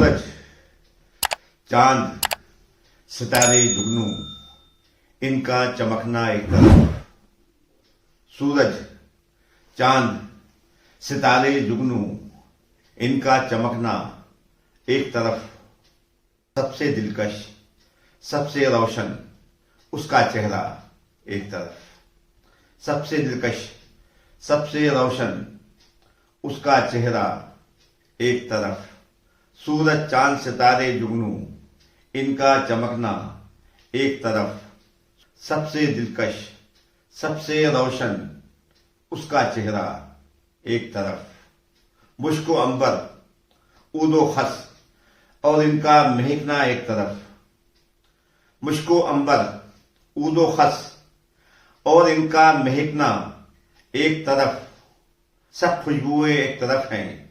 सूरज, चांद, सितारे जुगनू, इनका चमकना एक तरफ। सूरज, चांद, सितारे जुगनू, इनका चमकना एक तरफ। सबसे दिलकश, सबसे रोशन उसका चेहरा एक तरफ। सबसे दिलकश, सबसे रोशन उसका चेहरा एक तरफ। सूरज, चांद, सितारे जुगनू, इनका चमकना एक तरफ। सबसे दिलकश, सबसे रोशन उसका चेहरा एक तरफ। मुश्को अंबर, ऊदो खस और इनका महकना एक तरफ। मुश्को अंबर, ऊदो खस और इनका महकना एक तरफ। सब खुशबुएं एक तरफ हैं,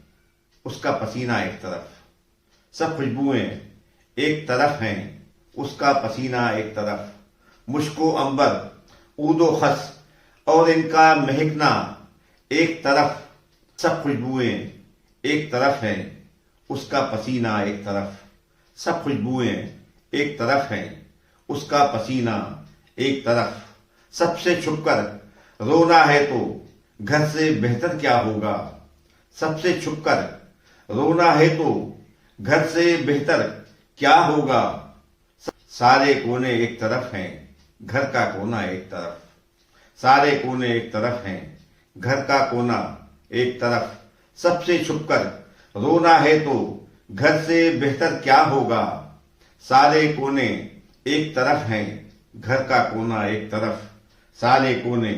उसका पसीना एक तरफ। सब खुशबुएं एक तरफ हैं, उसका पसीना एक तरफ। मुश्को अंबर, ऊदो खस और इनका महकना एक तरफ। सब खुशबुएं एक तरफ हैं, उसका पसीना एक तरफ। सब खुशबुएं एक तरफ हैं, उसका पसीना एक तरफ। सबसे छुपकर रोना है तो घर से बेहतर क्या होगा। सबसे छुपकर रोना है तो घर से बेहतर क्या होगा। सारे कोने एक तरफ हैं, घर का कोना एक तरफ। सारे कोने एक तरफ हैं, घर का कोना एक तरफ। सबसे छुपकर रोना है तो घर से बेहतर क्या होगा। सारे कोने एक तरफ हैं, घर का कोना एक तरफ। सारे कोने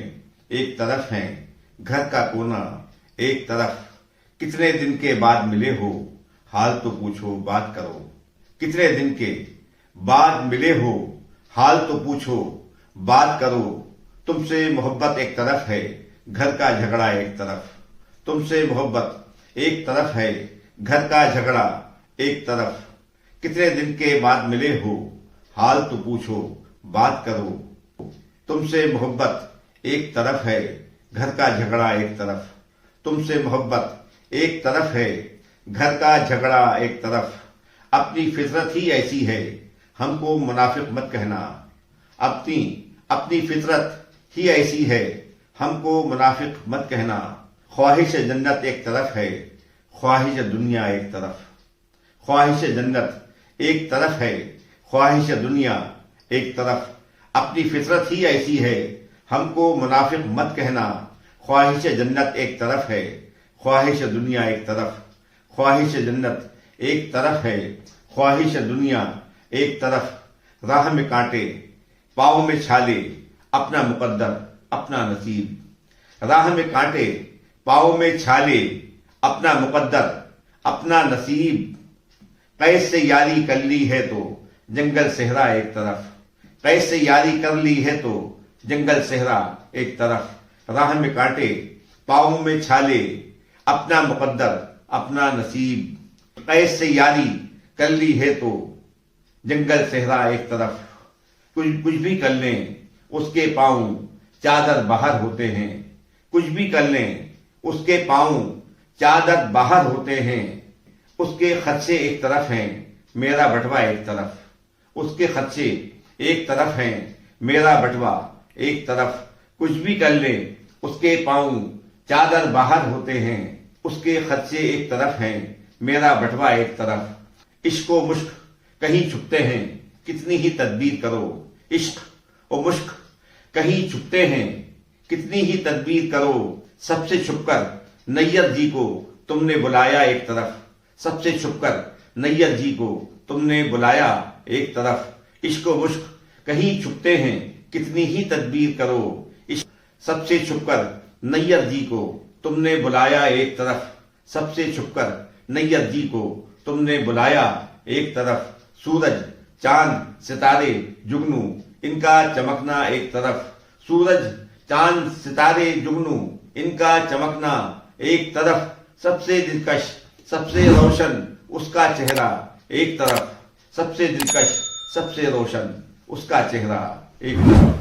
एक तरफ हैं, घर का कोना एक तरफ। कितने दिन के बाद मिले हो, हाल तो पूछो बात करो। कितने दिन के बाद मिले हो, हाल तो पूछो बात करो। तुमसे मोहब्बत एक तरफ है, घर का झगड़ा एक तरफ। तुमसे मोहब्बत एक तरफ है, घर का झगड़ा एक तरफ। कितने दिन के बाद मिले हो, हाल तो पूछो बात करो। तुमसे मोहब्बत एक तरफ है, घर का झगड़ा एक तरफ। तुमसे मोहब्बत एक तरफ है, घर का झगड़ा एक तरफ। अपनी फितरत ही ऐसी है, हमको मुनाफिक मत कहना। अपनी फितरत ही ऐसी है, हमको मुनाफिक मत कहना। ख्वाहिश जन्नत एक तरफ है, ख्वाहिश दुनिया एक तरफ। ख्वाहिश जन्नत एक तरफ है, ख्वाहिश दुनिया एक तरफ। अपनी फितरत ही ऐसी है, हमको मुनाफिक मत कहना। ख्वाहिश जन्नत एक तरफ है, ख्वाहिश दुनिया एक तरफ। ख्वाहिश जन्नत एक तरफ है, ख्वाहिश दुनिया एक तरफ। राह में कांटे, पाँव में छाले, अपना मुकद्दर अपना नसीब। राह में कांटे, पाँव में छाले, अपना मुकद्दर अपना नसीब। कैद से यारी कर ली है तो जंगल सहरा एक तरफ। कैद से यारी कर ली है तो जंगल सहरा एक तरफ। राह में कांटे, पाँव में छाले, अपना मुकद्दर अपना नसीब। कैद से यारी कर ली है तो जंगल सहरा एक तरफ। कुछ भी कर लें, उसके पाँव चादर बाहर होते हैं। कुछ भी कर लें, उसके पाँव चादर बाहर होते हैं। उसके खदशे एक तरफ हैं, मेरा बटवा एक तरफ। उसके खदशे एक तरफ हैं, मेरा बटवा एक तरफ। कुछ भी कर लें, उसके पाँव चादर बाहर होते हैं। उसके खदशे एक तरफ हैं, मेरा बटवा एक तरफ। इश्क व मुश्क कहीं छुपते हैं, कितनी ही तदबीर करो। इश्क व मुश्क कहीं छुपते हैं, कितनी ही तदबीर करो। सबसे छुपकर नैयर जी को तुमने बुलाया एक तरफ। सबसे छुपकर नैयर जी को तुमने बुलाया एक तरफ। इश्क व मुश्क कहीं छुपते हैं, कितनी ही तदबीर करो। सबसे छुपकर नैयर जी को तुमने बुलाया एक तरफ। सबसे छुपकर नैयर जी को तुमने बुलाया एक तरफ। सूरज, चांद, सितारे जुगनू, इनका चमकना एक तरफ। सूरज, चांद, सितारे जुगनू, इनका चमकना एक तरफ। सबसे दिलकश, सबसे रोशन उसका चेहरा एक तरफ। सबसे दिलकश, सबसे रोशन उसका चेहरा एक तरफ।